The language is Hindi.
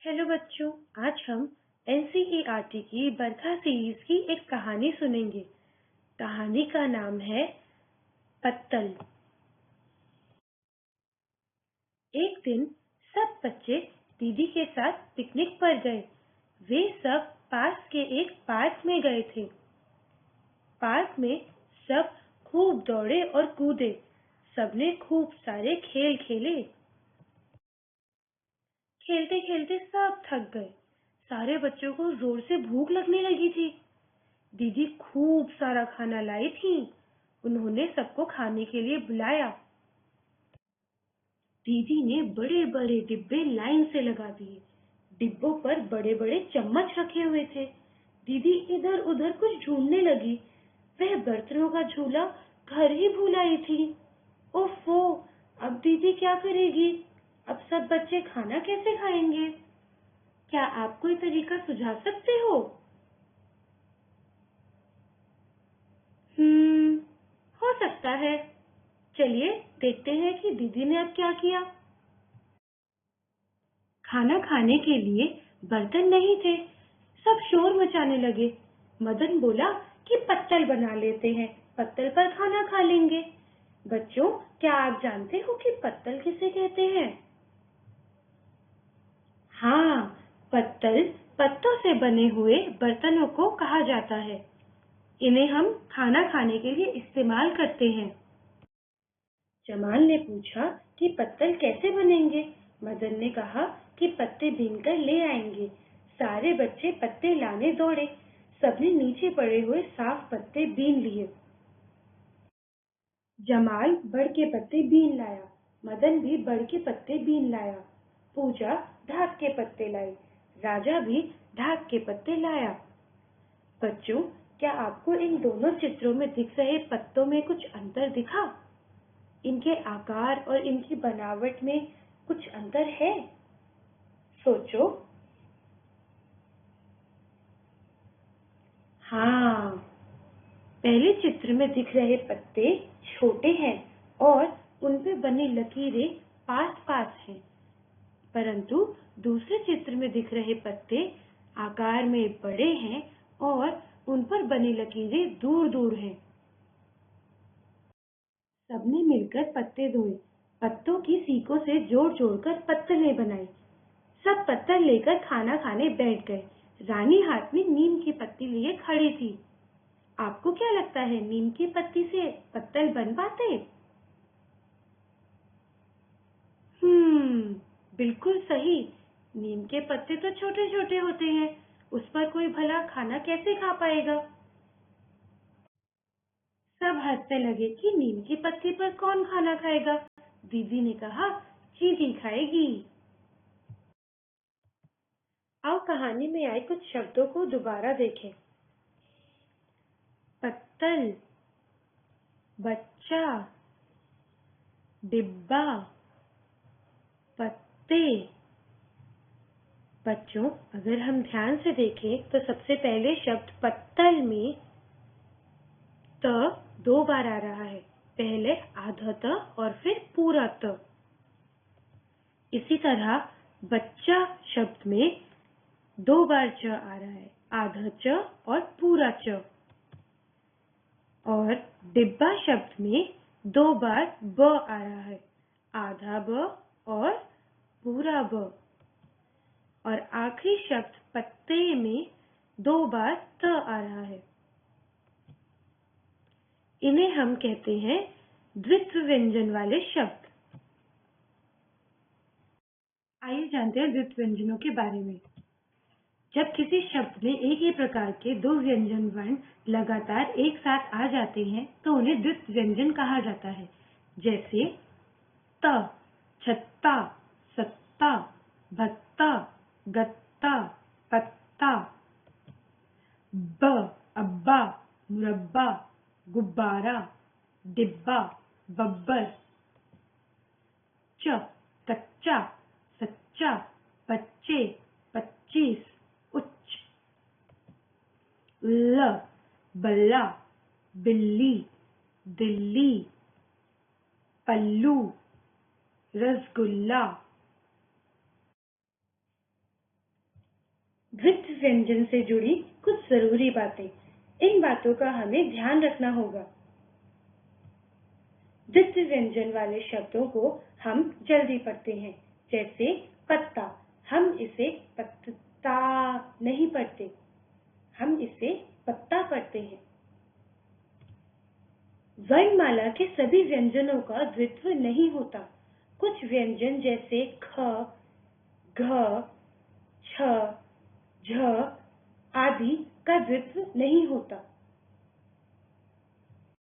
हेलो बच्चों, आज हम एनसीईआरटी की बरखा सीरीज की एक कहानी सुनेंगे। कहानी का नाम है पत्तल। एक दिन सब बच्चे दीदी के साथ पिकनिक पर गए। वे सब पास के एक पार्क में गए थे। पार्क में सब खूब दौड़े और कूदे। सबने खूब सारे खेल खेले। खेलते खेलते सब थक गए। सारे बच्चों को जोर से भूख लगने लगी थी। दीदी खूब सारा खाना लाई थी। उन्होंने सबको खाने के लिए बुलाया। दीदी ने बड़े बड़े डिब्बे लाइन से लगा दिए। डिब्बों पर बड़े बड़े चम्मच रखे हुए थे। दीदी इधर उधर कुछ ढूंढने लगी। वह बर्तनों का झूला घर ही भूल आई थी। ओफो, अब दीदी क्या करेगी? अब सब बच्चे खाना कैसे खाएंगे? क्या आप कोई तरीका सुझा सकते हो? हम्म, हो सकता है। चलिए देखते हैं कि दीदी ने अब क्या किया। खाना खाने के लिए बर्तन नहीं थे। सब शोर मचाने लगे। मदन बोला कि पत्तल बना लेते हैं, पत्तल पर खाना खा लेंगे। बच्चों, क्या आप जानते हो कि पत्तल किसे कहते हैं? हाँ, पत्तल पत्तों से बने हुए बर्तनों को कहा जाता है। इन्हें हम खाना खाने के लिए इस्तेमाल करते हैं। जमाल ने पूछा कि पत्तल कैसे बनेंगे? मदन ने कहा कि पत्ते बीनकर ले आएंगे। सारे बच्चे पत्ते लाने दौड़े। सबने नीचे पड़े हुए साफ पत्ते बीन लिए। जमाल बड़ के पत्ते बीन लाया। मदन भी बड़ के पत्ते बीन लाया। पूजा ढाक के पत्ते लाई। राजा भी ढाक के पत्ते लाया। बच्चों, क्या आपको इन दोनों चित्रों में दिख रहे पत्तों में कुछ अंतर दिखा? इनके आकार और इनकी बनावट में कुछ अंतर है? सोचो। हाँ, पहले चित्र में दिख रहे पत्ते छोटे हैं और उन पे बनी लकीरें पास पास हैं, परंतु दूसरे चित्र में दिख रहे पत्ते आकार में बड़े हैं और उन पर बनी लकीरें दूर दूर हैं। सबने मिलकर पत्ते धोए। पत्तों की सीकों से जोड़ जोड़कर पत्तलें बनाई। सब पत्तल लेकर खाना खाने बैठ गए। रानी हाथ में नीम की पत्ती लिए खड़ी थी। आपको क्या लगता है, नीम की पत्ती से पत्तल बन पाते? बिल्कुल सही। नीम के पत्ते तो छोटे छोटे होते हैं, उस पर कोई भला खाना कैसे खा पाएगा? सब हंसने लगे कि नीम की पत्ती पर कौन खाना खाएगा। दीदी ने कहा, चींटी खाएगी। आओ कहानी में आए कुछ शब्दों को दोबारा देखें। पत्तल, बच्चा, डिब्बा, पत्ते। बच्चों, अगर हम ध्यान से देखें तो सबसे पहले शब्द पत्तल में त दो बार आ रहा है। पहले आधा त और फिर पूरा त। इसी तरह बच्चा शब्द में दो बार च आ रहा है, आधा च और पूरा च। और डिब्बा शब्द में दो बार ब आ रहा है, आधा ब और पूरा ब। और आखिरी शब्द पत्ते में दो बार त आ रहा है। इन्हें हम कहते हैं द्वित्व व्यंजन वाले शब्द। आइए जानते हैं द्वित्व व्यंजनों के बारे में। जब किसी शब्द में एक ही प्रकार के दो व्यंजन वर्ण लगातार एक साथ आ जाते हैं तो उन्हें द्वित्व व्यंजन कहा जाता है। जैसे त, छत्ता, सत्ता, भत्ता, गत्ता, पत्ता। ब, अब्बा, मुरब्बा, गुब्बारा, डिब्बा, बब्बर। च, कच्चा, सच्चा, बच्चे, 25, उच्च। ल, बल्ला, बिल्ली, दिल्ली, पल्लू, रसगुल्ला। द्वित्व व्यंजन से जुड़ी कुछ जरूरी बातें, इन बातों का हमें ध्यान रखना होगा। द्वित्व व्यंजन वाले शब्दों को हम जल्दी पढ़ते हैं, जैसे पत्ता, हम इसे पत्ता नहीं पढ़ते, हम इसे पत्ता पढ़ते हैं। वर्णमाला के सभी व्यंजनों का द्वित्व नहीं होता। कुछ व्यंजन जैसे ख, घ, छ, झ आदि का द्वित्व नहीं होता।